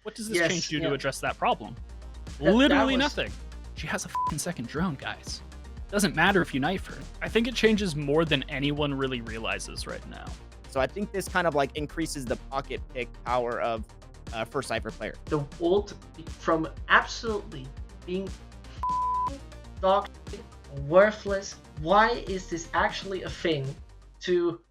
What does this change do to address that problem? That Literally was... nothing. She has a fucking second drone, guys. Doesn't matter if you knife her. I think it changes more than anyone really realizes right now. So I think this kind of like increases the pocket pick power of first Cypher player. The ult from absolutely being dog worthless. Why is this actually a thing? To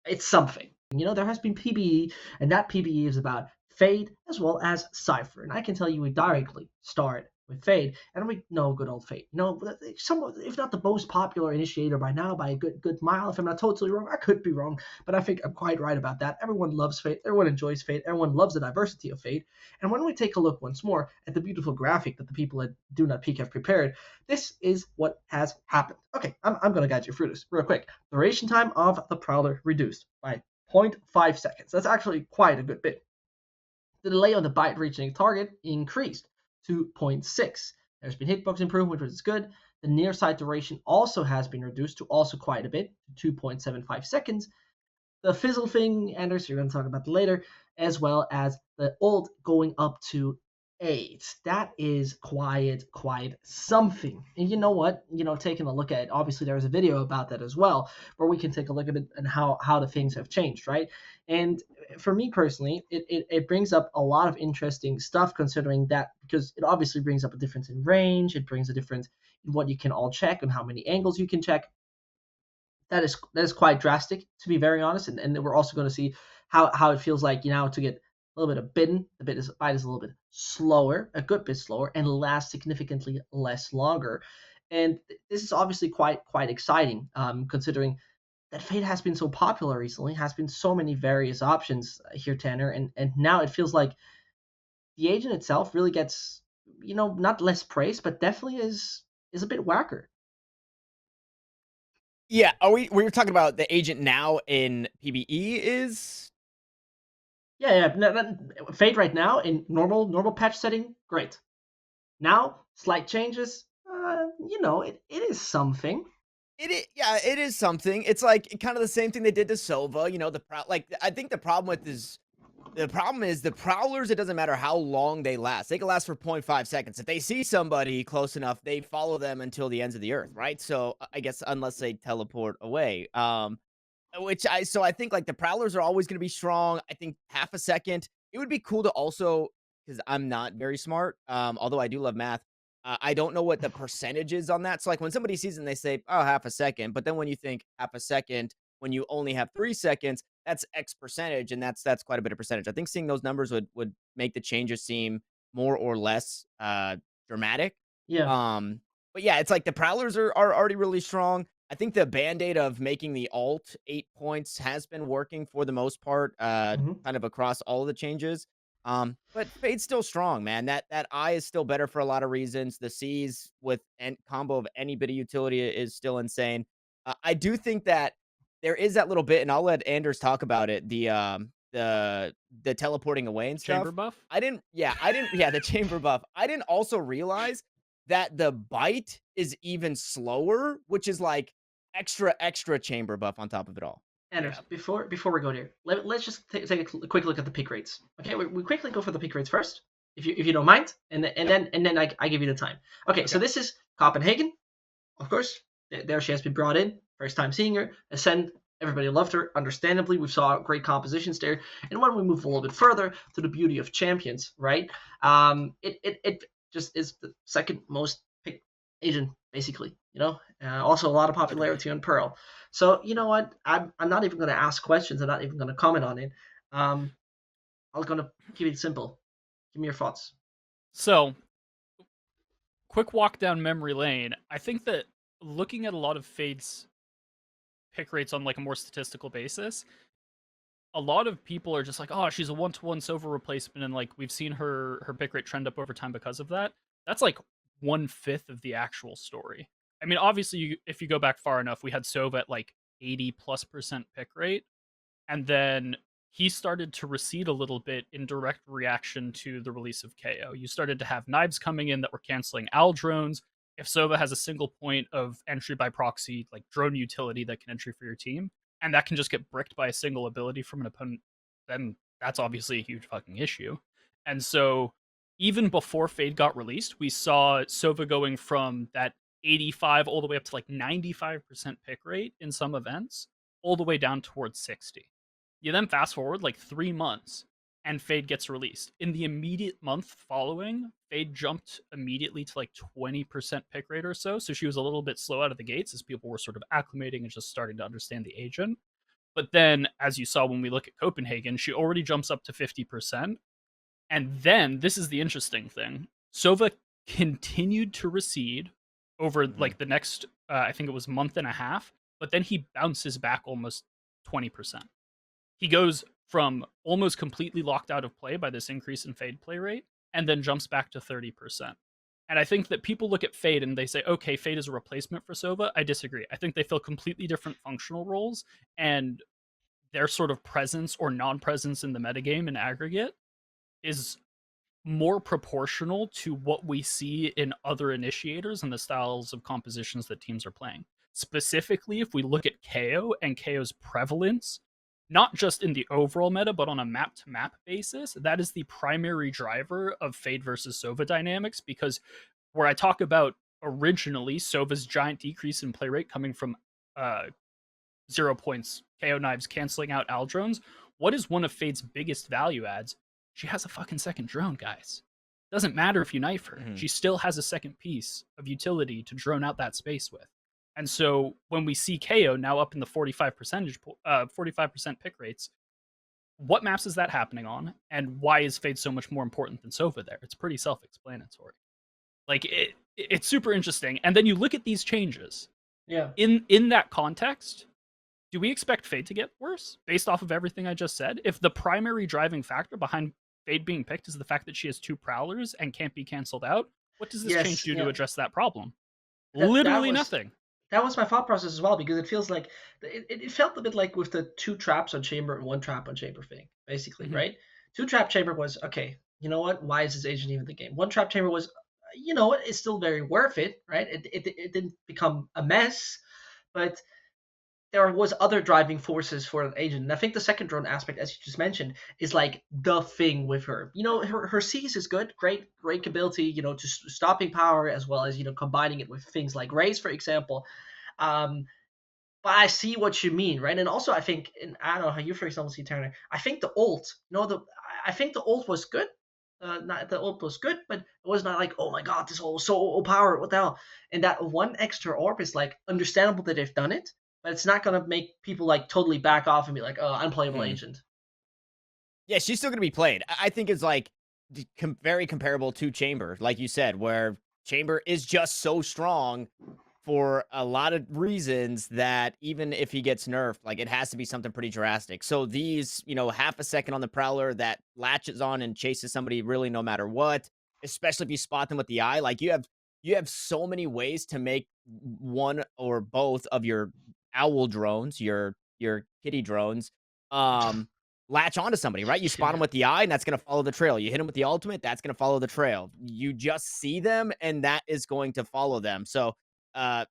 it's something. You know, there has been PBE, and that PBE is about Fade as well as Cypher. And I can tell you we directly start with Fade, and we know good old Fade. You know, some, if not the most popular initiator by now by a good mile. If I'm not totally wrong, I could be wrong, but I think I'm quite right about that. Everyone loves Fade, everyone enjoys Fade, everyone loves the diversity of Fade. And when we take a look once more at the beautiful graphic that the people at Do Not Peek have prepared, this is what has happened. Okay, I'm gonna guide you through this real quick. Duration time of the Prowler reduced by 0.5 seconds. That's actually quite a good bit. The delay on the bite reaching target increased to 0.6. There's been hitbox improvement, which is good. The near sight duration also has been reduced to also quite a bit, to 2.75 seconds. The fizzle thing, Anderzz, you're going to talk about later, as well as the ult going up to 8. That is quite something. And you know what? You know, taking a look at it, obviously there's a video about that as well, where we can take a look at it and how the things have changed, right? And for me personally, it brings up a lot of interesting stuff, considering that, because it obviously brings up a difference in range, it brings a difference in what you can all check and how many angles you can check. That is quite drastic, to be very honest, and we're also going to see how it feels like, you know, to get a little bit of bitten. The bite is a little bit slower, a good bit slower, and lasts significantly less longer. And this is obviously quite exciting, considering that Fade has been so popular recently, has been so many various options here, Tanner, and now it feels like the agent itself really gets, you know, not less praise, but definitely is a bit whacker. Yeah, we're talking about the agent now in PBE is? Yeah. Fade right now in normal patch setting, great. Now, slight changes, you know, it is something. It is something. It's like kind of the same thing they did to Sova. You know, I think the problem is the Prowlers, it doesn't matter how long they last. They can last for 0.5 seconds. If they see somebody close enough, they follow them until the ends of the earth, right? So I guess unless they teleport away. So I think like the Prowlers are always going to be strong. I think half a second. It would be cool to also, because I'm not very smart, although I do love math. I don't know what the percentage is on that. So like when somebody sees it and they say, oh, half a second. But then when you think half a second, when you only have 3 seconds, that's X percentage. And that's quite a bit of percentage. I think seeing those numbers would make the changes seem more or less dramatic. Yeah. But yeah, it's like the Prowlers are already really strong. I think the band-aid of making the alt 8 points has been working for the most part, kind of across all of the changes. But Fade's still strong, man. That I is still better for a lot of reasons. The C's with combo of any bit of utility is still insane. I do think that there is that little bit, and I'll let Anderzz talk about it. The teleporting away and stuff. Chamber buff? The chamber buff. I didn't also realize that the bite is even slower, which is like extra chamber buff on top of it all. Anderzz, before we go there, let's just take a quick look at the pick rates. Okay, we quickly go for the pick rates first, if you don't mind, and then I give you the time. Okay, so this is Copenhagen, of course. There she has been brought in, first time seeing her. Ascend, everybody loved her. Understandably, we saw great compositions there. And when we move a little bit further to the beauty of champions, right? It just is the second most picked agent, basically. You know, also a lot of popularity on Pearl. So you know what? I'm not even going to ask questions. I'm not even going to comment on it. I'm going to keep it simple. Give me your thoughts. So, quick walk down memory lane. I think that looking at a lot of Fade's pick rates on like a more statistical basis, a lot of people are just like, oh, she's a 1-to-1 Sova replacement, and like we've seen her pick rate trend up over time because of that. That's like 1/5 of the actual story. I mean, obviously, if you go back far enough, we had Sova at like 80+% pick rate, and then he started to recede a little bit in direct reaction to the release of KO. You started to have knives coming in that were canceling AL drones. If Sova has a single point of entry by proxy, like drone utility that can entry for your team, and that can just get bricked by a single ability from an opponent, then that's obviously a huge fucking issue. And so even before Fade got released, we saw Sova going from that 85 all the way up to like 95% pick rate in some events, all the way down towards 60. You then fast forward like 3 months and Fade gets released. In the immediate month following, Fade jumped immediately to like 20% pick rate or so. So she was a little bit slow out of the gates as people were sort of acclimating and just starting to understand the agent. But then, as you saw when we look at Copenhagen, she already jumps up to 50%. And then, this is the interesting thing, Sova continued to recede over like the next, I think it was month and a half, but then he bounces back almost 20%. He goes from almost completely locked out of play by this increase in Fade play rate, and then jumps back to 30%. And I think that people look at Fade and they say, okay, Fade is a replacement for Sova. I disagree. I think they fill completely different functional roles, and their sort of presence or non-presence in the metagame in aggregate is more proportional to what we see in other initiators and the styles of compositions that teams are playing. Specifically, if we look at KO and KO's prevalence, not just in the overall meta, but on a map-to-map basis, that is the primary driver of Fade versus Sova dynamics, because where I talk about originally Sova's giant decrease in play rate coming from 0 points, KO knives canceling out Al drones, what is one of Fade's biggest value adds? She has a fucking second drone, guys. Doesn't matter if you knife her. She still has a second piece of utility to drone out that space with. And so when we see KO now up in the 45% pick rates, what maps is that happening on? And why is Fade so much more important than Sova there? It's pretty self-explanatory. Like, it's super interesting. And then you look at these changes. Yeah. In that context, do we expect Fade to get worse based off of everything I just said? If the primary driving factor behind Fade being picked is the fact that she has 2 prowlers and can't be canceled out, what does this change do to address that problem? Literally nothing. That was my thought process as well, because it feels like it felt a bit like with the 2 traps on Chamber and 1 trap on Chamber thing, basically, right? 2 trap Chamber was, okay, you know what? Why is this agent even in the game? 1 trap Chamber was, you know, it's still very worth it, right? It didn't become a mess, but there was other driving forces for an agent. And I think the second drone aspect, as you just mentioned, is like the thing with her. You know, her C's is good, great ability, you know, to stopping power, as well as, you know, combining it with things like Raze, for example. But I see what you mean, right? And also I think, I don't know how you, for example, see Turner, I think the ult, you know, I think the ult was good. The ult was good, but it was not like, oh my god, this ult was so overpowered, what the hell? And that 1 extra orb is like understandable that they've done it, but it's not going to make people like totally back off and be like, oh, unplayable agent. Yeah, she's still going to be played. I think it's like very comparable to Chamber, like you said, where Chamber is just so strong for a lot of reasons that even if he gets nerfed, like, it has to be something pretty drastic. So these, you know, half a second on the Prowler that latches on and chases somebody really no matter what, especially if you spot them with the eye, like, you have so many ways to make one or both of your owl drones, your kitty drones, latch onto somebody, right? You spot them with the eye, and that's going to follow the trail. You hit them with the ultimate, that's going to follow the trail. You just see them, and that is going to follow them. So,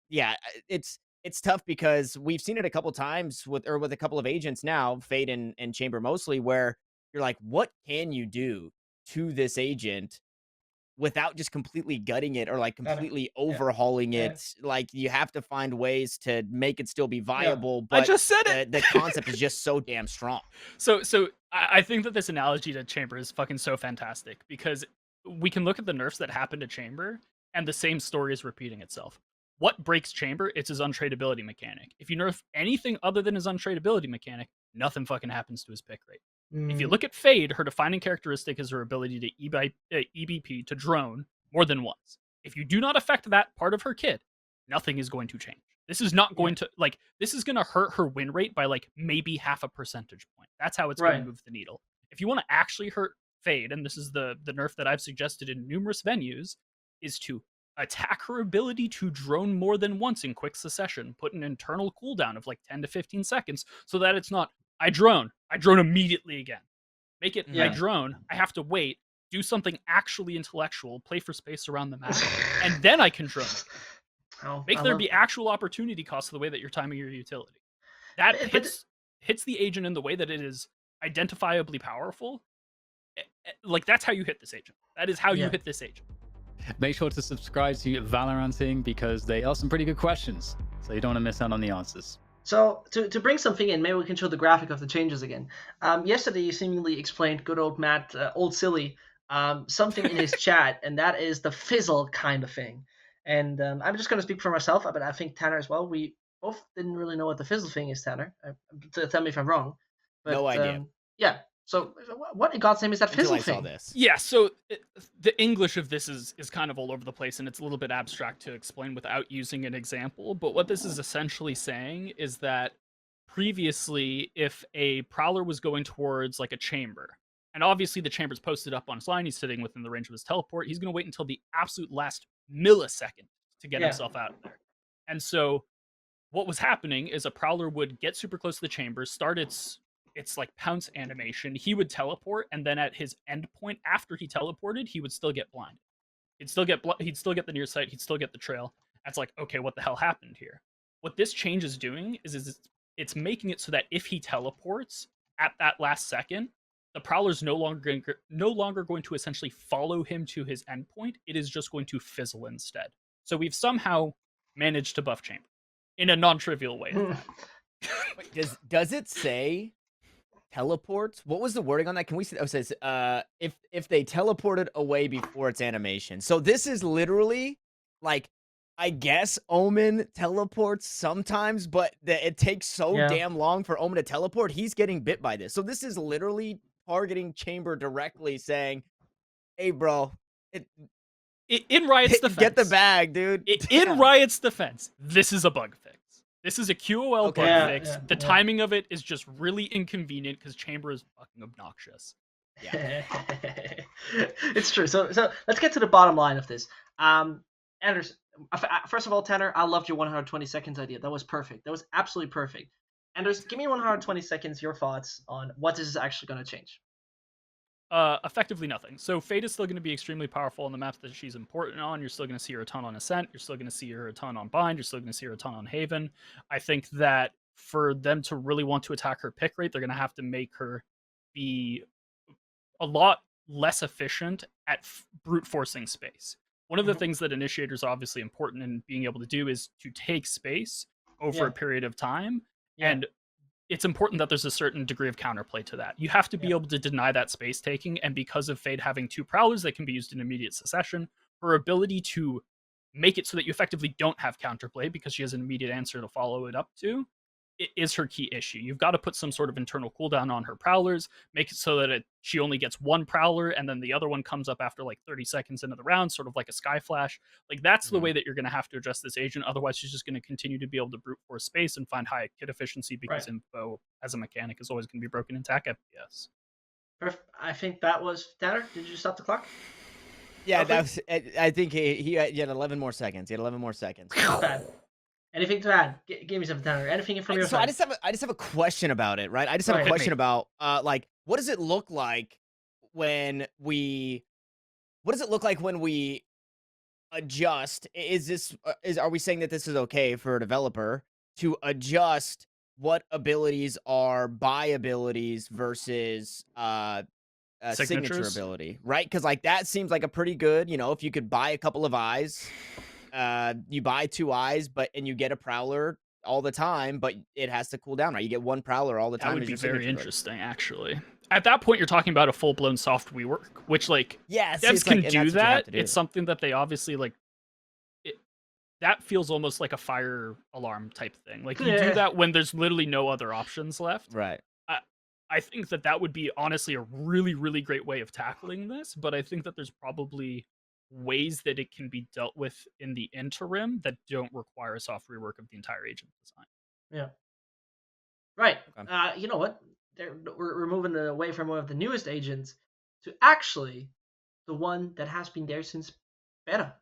yeah, it's tough because we've seen it a couple times with a couple of agents now, Fade and Chamber mostly, where you're like, what can you do to this agent without just completely gutting it or like completely overhauling it? Like, you have to find ways to make it still be viable. But I just said it. The concept is just so damn strong. So I think that this analogy to Chamber is fucking so fantastic, because we can look at the nerfs that happened to Chamber and the same story is repeating itself. What breaks Chamber? It's his untradeability mechanic. If you nerf anything other than his untradeability mechanic, nothing fucking happens to his pick rate. If you look at Fade, her defining characteristic is her ability to EBP, to drone, more than once. If you do not affect that part of her kit, nothing is going to change. This is not going to, like, this is going to hurt her win rate by, like, maybe half a percentage point. That's how it's going to move the needle. If you want to actually hurt Fade, and this is the nerf that I've suggested in numerous venues, is to attack her ability to drone more than once in quick succession, put an internal cooldown of like 10 to 15 seconds, so that it's not, I drone immediately again. Make it, I drone, I have to wait, do something actually intellectual, play for space around the map, and then I can drone. Make there be actual opportunity cost of the way that you're timing your utility. That hits the agent in the way that it is identifiably powerful, Like, that's how you hit this agent. That is how you Yeah. hit this agent. Make sure to subscribe to Valoranting because they ask some pretty good questions, so you don't want to miss out on the answers. So to bring something in, maybe we can show the graphic of the changes again. Yesterday, you seemingly explained good old Matt, old silly, something in his chat, and that is the fizzle kind of thing. And I'm just going to speak for myself, but I think Tanner as well. We both didn't really know what the fizzle thing is, Tanner. Tell me if I'm wrong. But, No idea. Yeah. So what in God's name is that Until fizzle I saw thing? this. Yeah, so the English of this is kind of all over the place, and it's a little bit abstract to explain without using an example. But what this is essentially saying is that previously, if a prowler was going towards like a chamber, and obviously the chamber's posted up on his line, he's sitting within the range of his teleport, he's going to wait until the absolute last millisecond to get himself out of there. And so what was happening is a prowler would get super close to the chamber, start its like pounce animation, he would teleport, and then at his end point after he teleported, he would still get blinded. He'd still get the near sight, he'd still get the trail. That's like, okay, what the hell happened here? What this change is doing is it's making it so that if he teleports at that last second, the prowler's no longer going to essentially follow him to his endpoint. It is just going to fizzle instead. So we've somehow managed to buff chamber in a non-trivial way. Wait, does it say teleports? What was the wording on that? Can we see? Oh, it says if they teleported away before its animation. So this is literally like, I guess Omen teleports sometimes, but it takes so damn long for Omen to teleport. He's getting bit by this. So this is literally targeting chamber directly, saying, "Hey, bro, in Riot's defense, get the bag, dude." In Riot's defense, this is a bug fix. This is a QOL bug fix. The timing of it is just really inconvenient because chamber is fucking obnoxious. Yeah. It's true. So let's get to the bottom line of this. Anderzz, first of all, Tanner, I loved your 120 seconds idea. That was perfect. That was absolutely perfect. Anderzz, give me 120 seconds, your thoughts on what this is actually going to change. Effectively nothing. So Fade is still going to be extremely powerful on the maps that she's important on. You're still going to see her a ton on Ascent. You're still going to see her a ton on Bind. You're still going to see her a ton on Haven. I think that for them to really want to attack her pick rate, they're going to have to make her be a lot less efficient at brute forcing space. One of the things that Initiator's obviously important in being able to do is to take space over a period of time. And it's important that there's a certain degree of counterplay to that. You have to be able to deny that space taking, and because of Fade having 2 prowlers that can be used in immediate succession, her ability to make it so that you effectively don't have counterplay because she has an immediate answer to follow it up to, it is her key issue. You've got to put some sort of internal cooldown on her prowlers, make it so that she only gets 1 prowler, and then the other one comes up after like 30 seconds into the round, sort of like a sky flash. Like, that's the way that you're going to have to address this agent. Otherwise, she's just going to continue to be able to brute force space and find high kit efficiency because info as a mechanic is always going to be broken in TAC FPS. I think that was Tanner. Did you stop the clock? Yeah, that was, I think he had 11 more seconds. He had 11 more seconds. Not bad. Anything to add? Give me something, Tanner. Anything from your side? I just have a question about it, right? I just have a question about like, what does it look like when we adjust? Are we saying that this is okay for a developer to adjust what abilities are buy abilities versus signature ability, right? Because like that seems like a pretty good, if you could buy a couple of eyes, you buy 2 eyes, and you get a prowler all the time, but it has to cool down, right? You get 1 prowler all the time. That would be very interesting, actually. At that point, you're talking about a full-blown soft rework, which devs can do that. It's something that they obviously that feels almost like a fire alarm type thing. Like, you do that when there's literally no other options left. Right. I think that would be honestly a really, really great way of tackling this, but I think that there's probably ways that it can be dealt with in the interim that don't require a soft rework of the entire agent design. Yeah. Right. Okay. You know what? We're moving away from one of the newest agents to actually the one that has been there since beta.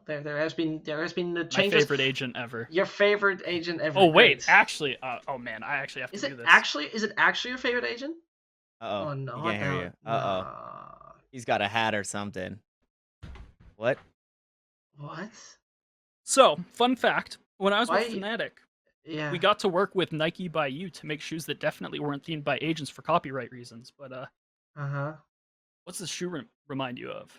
There has been the changes. My favorite agent ever. Your favorite agent ever. Oh wait, actually, oh man, I actually have to do this. Is it actually your favorite agent? Oh no! He can't hear you. He's got a hat or something. What? So, fun fact, when I was with Fnatic, we got to work with Nike by You to make shoes that definitely weren't themed by agents for copyright reasons, but What's the shoe remind you of?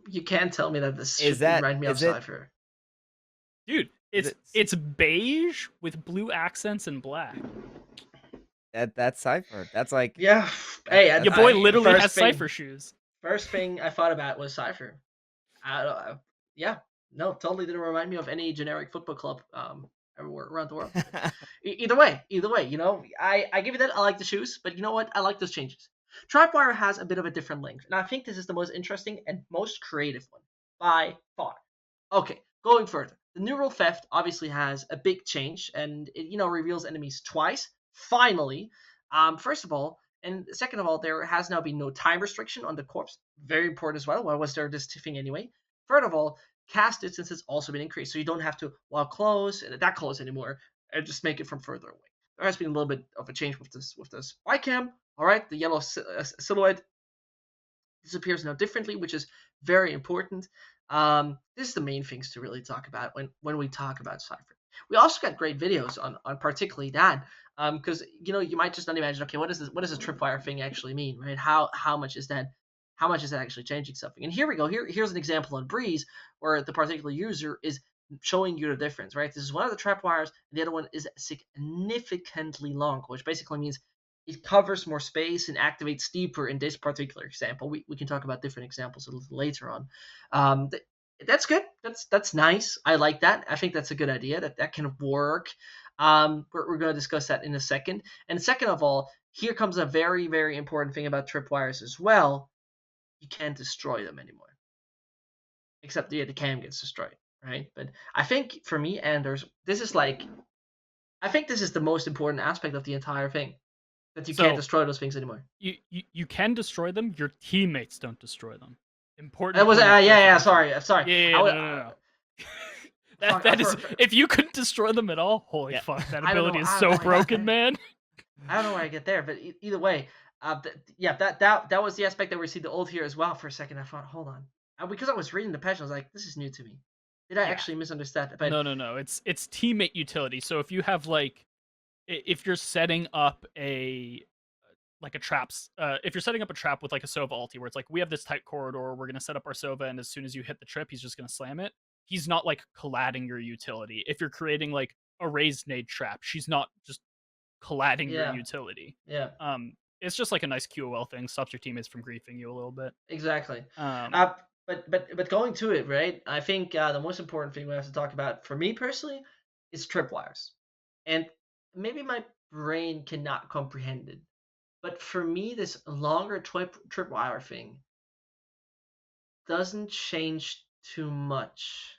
You can't tell me that this Is should that remind me of is it Cypher. Dude, is it's beige with blue accents and black. that's Cypher. That's like Yeah. Hey, Your boy Cypher. literally first has thing, Cypher shoes. First thing I thought about was Cypher. Yeah, no, totally didn't remind me of any generic football club everywhere around the world. Either way, you know, I give you that. I like the shoes, but you know what? I like those changes. Tripwire has a bit of a different length, and I think this is the most interesting and most creative one by far. Okay, going further. The neural theft obviously has a big change, and it, you know, reveals enemies twice. Finally, first of all, and second of all, there has now been no time restriction on the corpse. Very important as well. Why was there this thing anyway? Third of all, cast distance has also been increased, so you don't have to walk close, that close anymore, and just make it from further away. There has been a little bit of a change with this Y cam. All right, the yellow silhouette disappears now differently, which is very important. This is the main things to really talk about when we talk about Cypher. We also got great videos on particularly that, because you know, you might just not imagine, okay, what does a tripwire thing actually mean, right? How much is that actually changing something? And here we go. Here's an example on Breeze where the particular user is showing you the difference, right? This is one of the tripwires, and the other one is significantly longer, which basically means it covers more space and activates deeper in this particular example. We can talk about different examples a little later on. That's good. That's nice. I like that. I think that's a good idea. That can work. We're going to discuss that in a second. And second of all, here comes a very, very important thing about tripwires as well. You can't destroy them anymore. Except the cam gets destroyed, right? But I think for me, Anders, I think this is the most important aspect of the entire thing. That you can't destroy those things anymore. You can destroy them. Your teammates don't destroy them. Important. That was Sorry. Yeah. No. that is if you couldn't destroy them at all. Holy fuck! That ability is so broken, man. I don't know where I get there, but either way, that was the aspect that we received the ult here as well. For a second, I thought, hold on, because I was reading the patch, I was like, this is new to me. Did I actually misunderstand that? But No. It's teammate utility. So if you have if you're setting up a traps, if you're setting up a trap with like a Sova ulti where it's like, we have this tight corridor, we're gonna set up our Sova, and as soon as you hit the trip, he's just gonna slam it. He's not like colliding your utility. If you're creating like a raised nade trap, she's not just colliding your utility. Yeah. It's just like a nice QOL thing, stops your teammates from griefing you a little bit. Exactly. But going to it, right? I think the most important thing we have to talk about for me personally is tripwires. And maybe my brain cannot comprehend it. But for me, this longer tripwire thing doesn't change too much.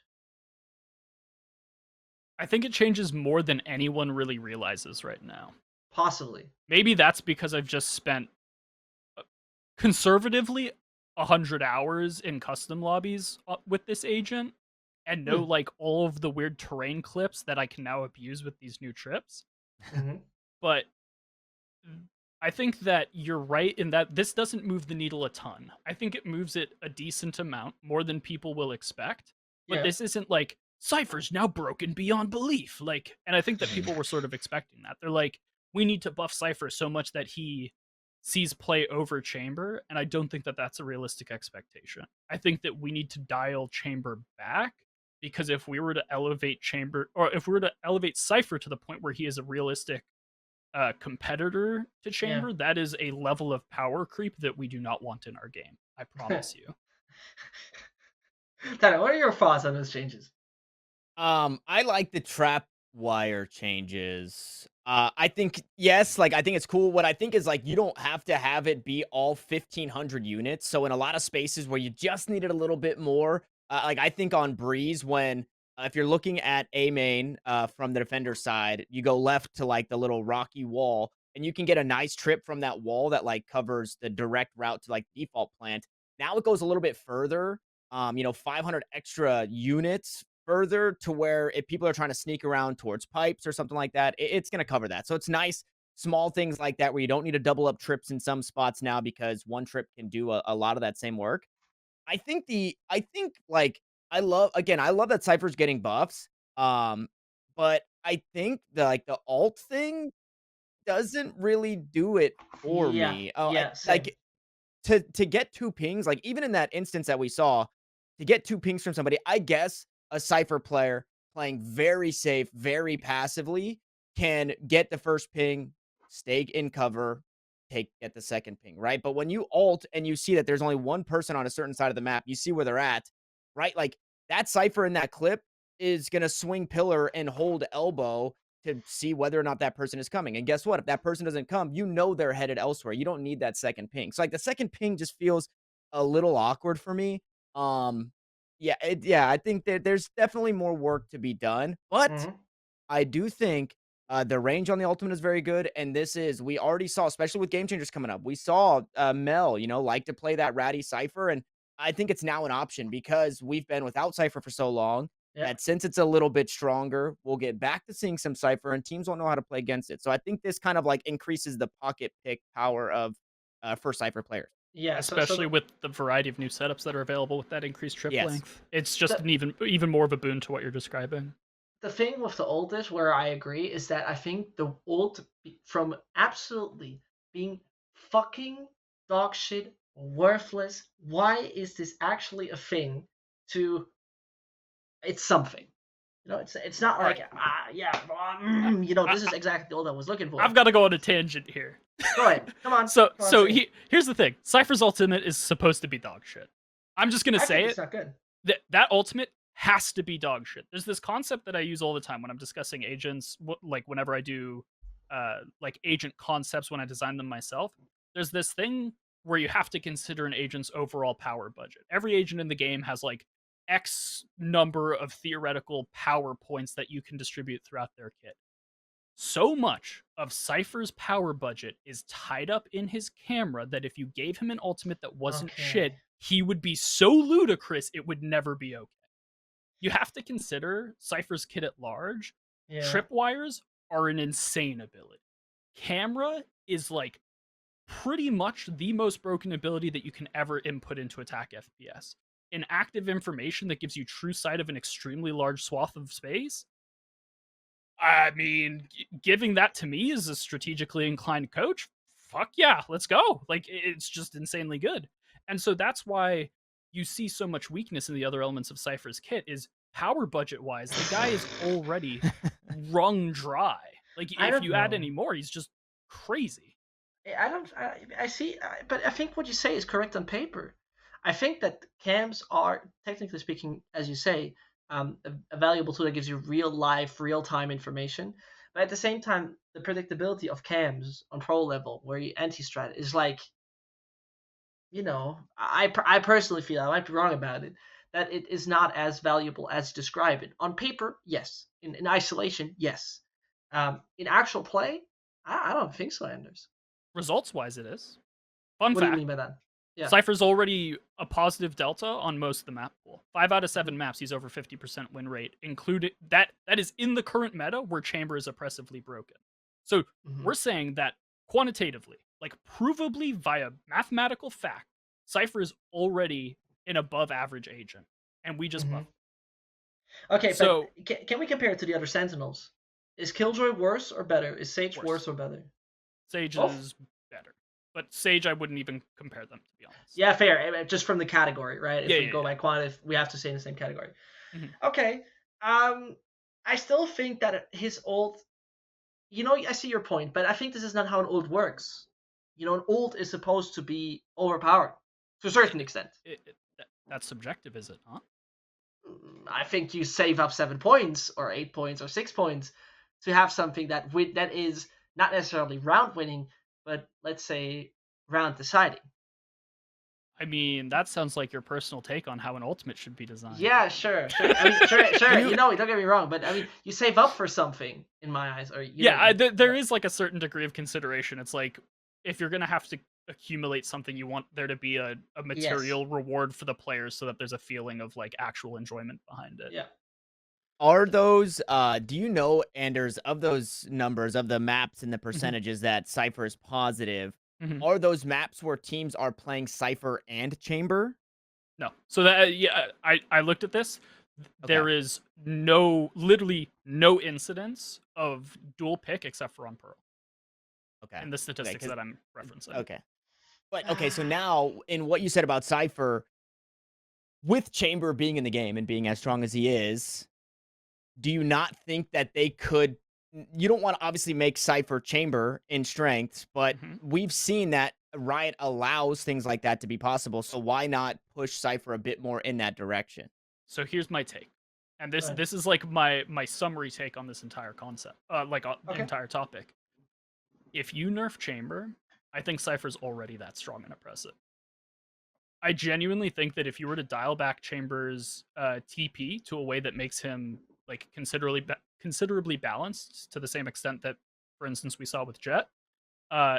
I think it changes more than anyone really realizes right now. Possibly. Maybe that's because I've just spent conservatively 100 hours in custom lobbies with this agent and know like all of the weird terrain clips that I can now abuse with these new trips. Mm-hmm. But I think that you're right in that this doesn't move the needle a ton. I think it moves it a decent amount, more than people will expect. But this isn't like, Cypher's now broken beyond belief. Like, and I think that people were sort of expecting that. They're like, we need to buff Cypher so much that he sees play over Chamber, and I don't think that that's a realistic expectation. I think that we need to dial Chamber back, because if we were to elevate Chamber, or if we were to elevate Cypher to the point where he is a realistic competitor to Chamber, that is a level of power creep that we do not want in our game. I promise you. Tyler, what are your thoughts on those changes? I like the trap wire changes. I think, yes, like, I think it's cool. What I think is, like, you don't have to have it be all 1,500 units. So in a lot of spaces where you just needed a little bit more, like, I think on Breeze, when if you're looking at A main from the defender side, you go left to like the little rocky wall, and you can get a nice trip from that wall that like covers the direct route to like default plant. Now it goes a little bit further, 500 extra units further, to where if people are trying to sneak around towards pipes or something like that, it's going to cover that. So it's nice, small things like that where you don't need to double up trips in some spots now, because one trip can do a lot of that same work. I think I love that Cypher's getting buffs. But I think the alt thing doesn't really do it for Yeah, me. yeah, same. Like to get 2 pings, like even in that instance that we saw, to get 2 pings from somebody, I guess a Cypher player playing very safe, very passively can get the first ping, stay in cover, get the second ping, right? But when you ult and you see that there's only one person on a certain side of the map, you see where they're at, right? Like that Cypher in that clip is gonna swing pillar and hold elbow to see whether or not that person is coming. And guess what? If that person doesn't come, you know they're headed elsewhere. You don't need that second ping. So like the second ping just feels a little awkward for me. Yeah, I think that there's definitely more work to be done, but Mhm. I do think the range on the ultimate is very good, and we already saw, especially with game changers coming up, we saw Mel, like to play that ratty Cypher, and I think it's now an option because we've been without Cypher for so long Yeah. that since it's a little bit stronger, we'll get back to seeing some Cypher, and teams won't know how to play against it. So I think this kind of like increases the pocket pick power of for Cypher players. Yeah, so Especially with the variety of new setups that are available with that increased trip Yes. length. It's just The- an even more of a boon to what you're describing. the thing with the ult is where I agree is that I think the ult from absolutely being fucking dog shit, worthless. Why is this actually a thing? To it's something. It's not like this is exactly the ult I was looking for. I've got to go on a tangent here. Go ahead, come on. So come on, so say it. here's the thing. Cypher's ultimate is supposed to be dog shit. I'm just gonna I say think it. it's not good. That ultimate has to be dog shit. There's this concept that I use all the time when I'm discussing agents, like whenever I do like agent concepts when I design them myself. There's this thing where you have to consider an agent's overall power budget. Every agent in the game has like X number of theoretical power points that you can distribute throughout their kit. So much of Cypher's power budget is tied up in his camera that if you gave him an ultimate that wasn't shit, Okay. he would be so ludicrous it would never be okay. You have to consider Cypher's kit at large. Yeah. Tripwires are an insane ability. Camera is like pretty much the most broken ability that you can ever input into attack FPS. Inactive information that gives you true sight of an extremely large swath of space. I mean, giving that to me as a strategically inclined coach, fuck yeah, let's go. Like, it's just insanely good. And so that's why you see so much weakness in the other elements of Cypher's kit is power budget wise, the guy is already wrung dry. Like, I if don't you add know. any more, he's just crazy. I don't. I see, but I think what you say is correct on paper. I think that cams are, technically speaking, as you say, a valuable tool that gives you real life, real time information. But at the same time, the predictability of cams on pro level, where you anti-strat, is like, I personally feel, I might be wrong about it, that it is not as valuable as you describe it. On paper, yes. In isolation, yes. In actual play, I don't think so, Anders. Results wise, it is. Fun What do you fact. mean by that? Yeah. Cypher's already a positive delta on most of the map pool. 5 out of 7 maps, he's over 50% win rate. Included that is in the current meta where Chamber is oppressively broken. So Mhm. we're saying that quantitatively, like provably via mathematical fact, Cypher is already an above average agent, and we just Mhm. buff. Okay, So- but can we compare it to the other Sentinels? Is Killjoy worse or better? Is Sage Worse. worse or better? Sage Both? is better, but Sage I wouldn't even compare them, to be honest. Yeah, fair. Just from the category, right? If Yeah, we yeah, go yeah. by quantitative, we have to stay in the same category. Mhm. Okay. I still think that his ult. I see your point, but I think this is not how an ult works. An ult is supposed to be overpowered to a certain extent. That's subjective, is it not? I think you save up 7 points or 8 points or 6 points to have something that is not necessarily round winning, but let's say round deciding. I mean, that sounds like your personal take on how an ultimate should be designed. Yeah, sure. I mean, sure. Don't get me wrong, but I mean, you save up for something in my eyes, or there is like a certain degree of consideration. It's like if you're gonna have to accumulate something, you want there to be a material reward for the players, so that there's a feeling of like actual enjoyment behind it. Yeah. Are those do you know, Anders, of those numbers of the maps and the percentages that Cypher is positive, Mhm. are those maps where teams are playing Cypher and Chamber? No. So that I looked at this. There is literally no incidence of dual pick except for on Pearl. Okay. in the statistics 'cause- that I'm referencing. Okay. But okay, so now in what you said about Cypher, with Chamber being in the game and being as strong as he is, do you not think that they could? You don't want to obviously make Cypher Chamber in strengths, but Mhm. we've seen that Riot allows things like that to be possible. So why not push Cypher a bit more in that direction? So here's my take, and this Right. this is like my summary take on this entire concept, like the Okay. entire topic. If you nerf Chamber, I think Cypher's already that strong and oppressive. I genuinely think that if you were to dial back Chamber's TP to a way that makes him like considerably balanced to the same extent that, for instance, we saw with Jett,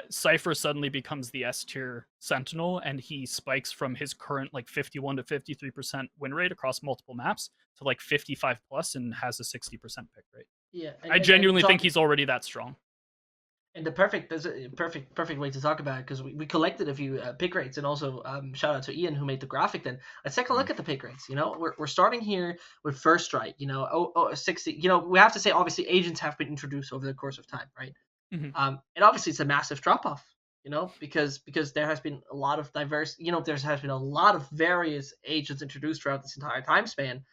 Cypher suddenly becomes the S tier Sentinel, and he spikes from his current like 51 to 53% win rate across multiple maps to like 55 plus and has a 60% pick rate. Yeah, I genuinely think he's already that strong. And the perfect way to talk about it, because we collected a few pick rates, and also shout out to Ian who made the graphic. Then let's take a look at the pick rates. You know, we're starting here with first strike. You know, 60. You know, we have to say obviously agents have been introduced over the course of time, right? Mhm. And obviously it's a massive drop off. You know, because there has been a lot of diverse. You know, there has been a lot of various agents introduced throughout this entire time span.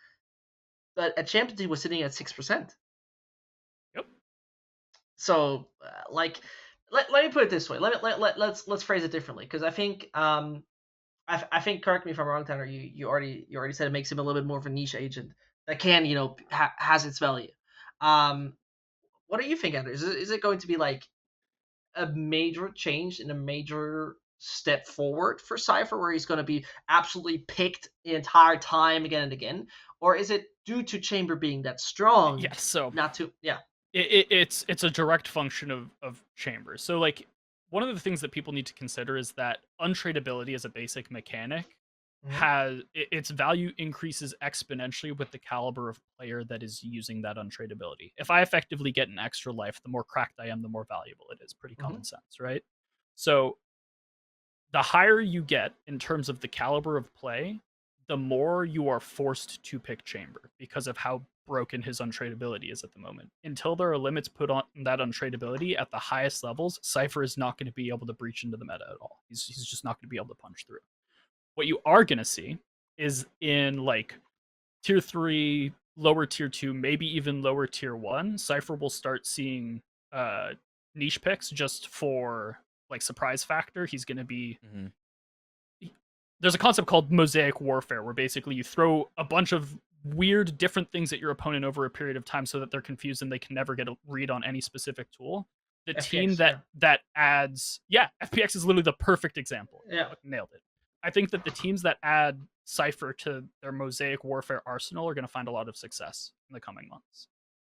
But a championship was sitting at 6%. Yep. So, like, let me put it this way. Let's phrase it differently, because I think I think, correct me if I'm wrong, Tanner. You already said it makes him a little bit more of a niche agent that can, you know, has its value. What do you think, Anderzz? Is it going to be like a major change and a major step forward for Cypher, where he's going to be absolutely picked the entire time again and again, or is it due to Chamber being that strong? Yeah. So Not to, yeah. It's a direct function of Chamber. So like one of the things that people need to consider is that untradeability as a basic mechanic has its value increases exponentially with the caliber of player that is using that untradeability. If I effectively get an extra life, the more cracked I am, the more valuable it is. Pretty common sense, right? So the higher you get in terms of the caliber of play, the more you are forced to pick Chamber because of how broken his untradeability is at the moment. Until there are limits put on that untradeability at the highest levels, Cypher is not going to be able to breach into the meta at all. He's just not going to be able to punch through. What you are going to see is in like tier 3, lower tier 2, maybe even lower tier 1, Cypher will start seeing niche picks just for like surprise factor. He's going to be there's a concept called mosaic warfare, where basically you throw a bunch of weird different things at your opponent over a period of time so that they're confused and they can never get a read on any specific tool. The FPX, team that adds FPX is literally the perfect example. Yeah. Nailed it. I think that the teams that add Cypher to their mosaic warfare arsenal are going to find a lot of success in the coming months.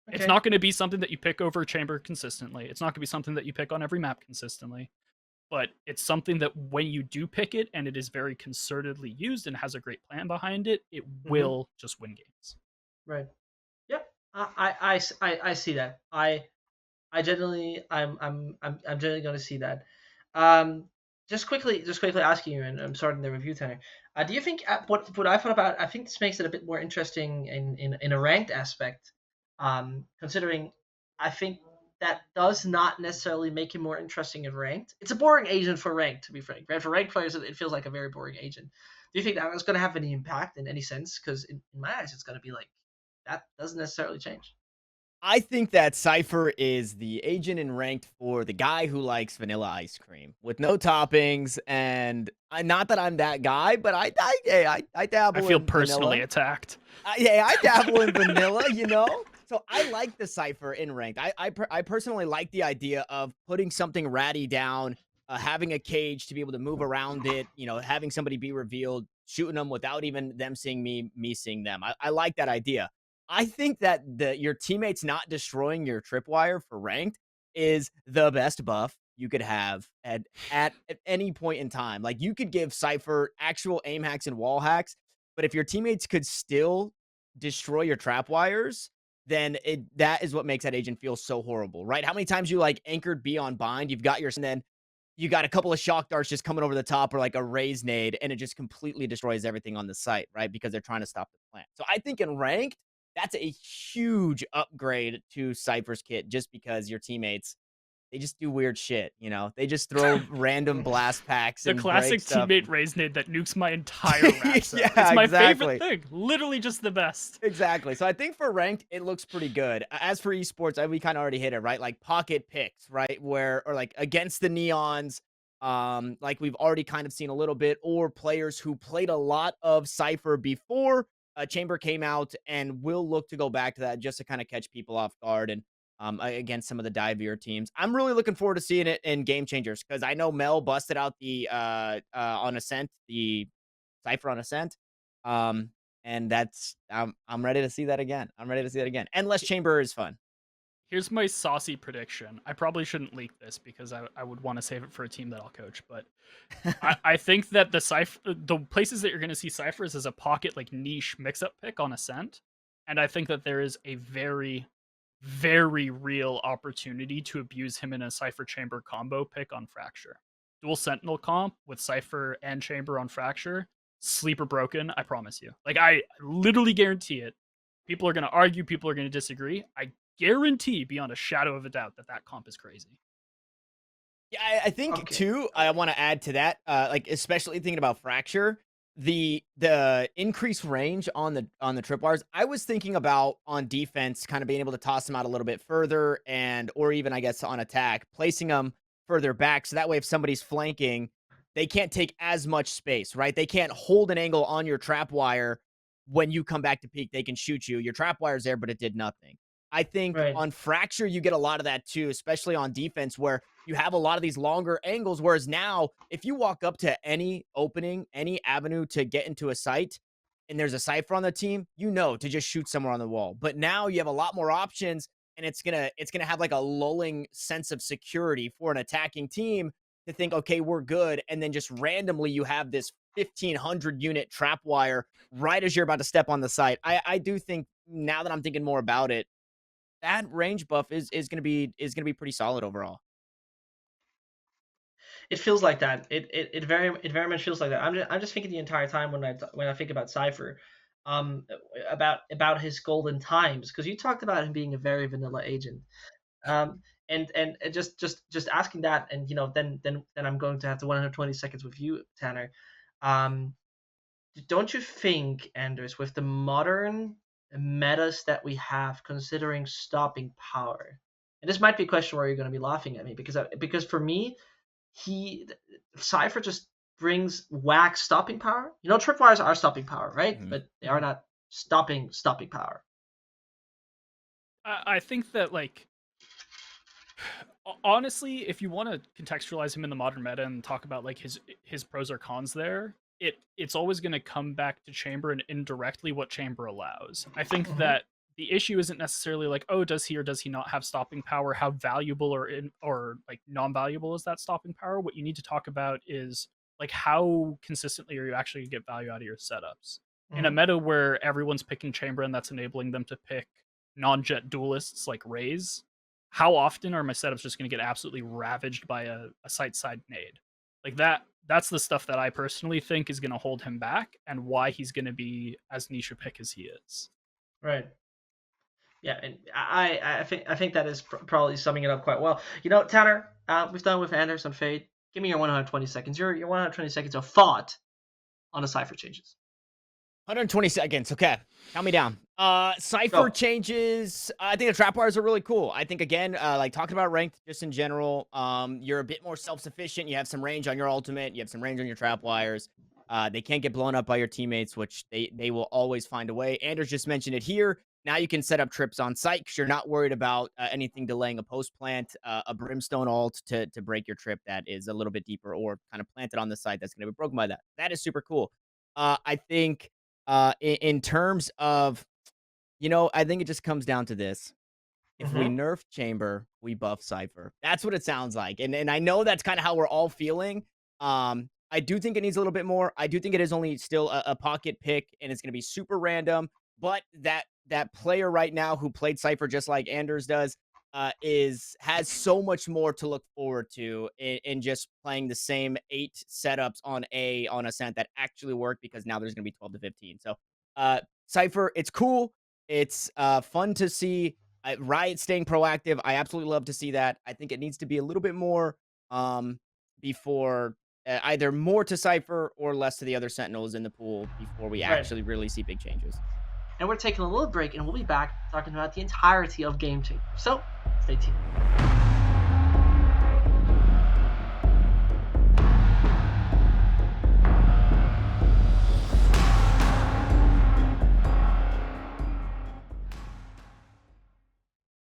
Okay. It's not going to be something that you pick over Chamber consistently. It's not going to be something that you pick on every map consistently. But it's something that when you do pick it and it is very concertedly used and has a great plan behind it, it will just win games. Right. Yep. I see that. I'm generally going to see that. Just quickly asking you, and I'm starting the review, Tanner. Do you think what I thought about? I think this makes it a bit more interesting in a ranked aspect. Considering, I think that does not necessarily make him more interesting in ranked. It's a boring agent for ranked, to be frank. Right? For ranked players, it feels like a very boring agent. Do you think that is going to have any impact in any sense? Because in my eyes, it's going to be like that doesn't necessarily change. I think that Cypher is the agent in ranked for the guy who likes vanilla ice cream with no toppings, and not that I'm that guy, but I dabble. I feel in personally vanilla. attacked. I dabble in vanilla, you know. So I like the Cypher in ranked. I personally like the idea of putting something ratty down, having a cage to be able to move around it, you know, having somebody be revealed, shooting them without even them seeing me seeing them. I like that idea. I think that your teammates not destroying your tripwire for ranked is the best buff you could have at any point in time. Like, you could give Cypher actual aim hacks and wall hacks, but if your teammates could still destroy your trapwires, then that is what makes that agent feel so horrible, right? How many times you like anchored B on bind, you've got and then you got a couple of shock darts just coming over the top, or like a raise nade, and it just completely destroys everything on the site, right? Because they're trying to stop the plant. So I think in ranked, that's a huge upgrade to Cypher's kit, just because your teammates they just do weird shit, you know? They just throw random blast packs The and break classic stuff. teammate raise nade that nukes my entire rap set. Yeah, It's my exactly. favorite thing. Literally just the best. Exactly. So I think for ranked, it looks pretty good. As for esports, we kind of already hit it, right? Like pocket picks, right? Where or like against the neons, like we've already kind of seen a little bit, or players who played a lot of Cypher before Chamber came out, and will look to go back to that just to kind of catch people off guard and against some of the divier teams. I'm really looking forward to seeing it in Game Changers because I know Mel busted out the on Ascent, the Cypher on Ascent. And that's I'm ready to see that again. I'm ready to see that again. Endless Chamber is fun. Here's my saucy prediction. I probably shouldn't leak this because I would want to save it for a team that I'll coach, but I think that the places that you're going to see Cyphers is a pocket like niche mix-up pick on Ascent, and I think that there is a very, very real opportunity to abuse him in a Cypher Chamber combo pick on Fracture. Dual Sentinel comp with Cypher and Chamber on Fracture, sleeper broken, I promise you. Like, I literally guarantee it. People are going to argue, people are going to disagree. I guarantee beyond a shadow of a doubt that that comp is crazy. Yeah, I think Okay. too. I want to add to that, like especially thinking about Fracture, the increased range on the tripwires. I was thinking about on defense, kind of being able to toss them out a little bit further, and or even I guess on attack, placing them further back, so that way if somebody's flanking, they can't take as much space, right? They can't hold an angle on your trap wire when you come back to peek. They can shoot you. Your trap wire's there, but it did nothing. I think Right. on Fracture, you get a lot of that too, especially on defense, where you have a lot of these longer angles. Whereas now, if you walk up to any opening, any avenue to get into a site, and there's a Cypher on the team, you know to just shoot somewhere on the wall. But now you have a lot more options, and it's gonna have like a lulling sense of security for an attacking team to think, okay, we're good, and then just randomly you have this 1,500 unit trap wire right as you're about to step on the site. I do think now that I'm thinking more about it, that range buff is gonna be pretty solid overall. It feels like that. It very much feels like that. I'm just thinking the entire time when I think about Cypher, about his golden times, because you talked about him being a very vanilla agent. And just asking that, and then I'm going to have the 120 seconds with you, Tanner. Um, don't you think, Anders, with the modern metas that we have, considering stopping power, and this might be a question where you're going to be laughing at me, because for me, Cypher just brings whack stopping power. Tripwires are stopping power, right? Mhm. But they are not stopping power. I think that, like, honestly, if you want to contextualize him in the modern meta and talk about like his pros or cons there, it's always going to come back to Chamber and indirectly what Chamber allows. I think that the issue isn't necessarily like, oh, does he or does he not have stopping power? How valuable or like non-valuable is that stopping power? What you need to talk about is like how consistently are you actually going to get value out of your setups. In a meta where everyone's picking Chamber and that's enabling them to pick non-jet duelists like Raze, how often are my setups just going to get absolutely ravaged by a site side nade? Like that's the stuff that I personally think is going to hold him back and why he's going to be as niche a pick as he is. Right. Yeah, and I think that is probably summing it up quite well. Tanner, we've done with Anderzz and Fade. Give me your 120 seconds. Your 120 seconds of thought on the Cypher changes. 120 seconds. Okay. Count me down. Cypher Go. changes. I think the trap wires are really cool. I think, again, like talking about ranked just in general, you're a bit more self-sufficient. You have some range on your ultimate. You have some range on your trap wires. They can't get blown up by your teammates, which they will always find a way. Anders just mentioned it here. Now you can set up trips on site because you're not worried about anything delaying a post plant, a brimstone ult to break your trip that is a little bit deeper or kind of planted on the site that's going to be broken by that. That is super cool. I think in terms of, I think it just comes down to this. If we nerf Chamber, we buff Cypher. That's what it sounds like. And I know that's kind of how we're all feeling. I do think it needs a little bit more. I do think it is only still a pocket pick, and it's going to be super random. But that player right now who played Cypher just like Anderzz does has so much more to look forward to in just playing the same 8 setups on Ascent that actually work, because now there's going to be 12 to 15. So Cypher, it's cool. It's fun to see. Riot staying proactive, I absolutely love to see that. I think it needs to be a little bit more before either more to Cypher or less to the other Sentinels in the pool before we Right. actually really see big changes. And we're taking a little break, and we'll be back talking about the entirety of Game 2. So, stay tuned.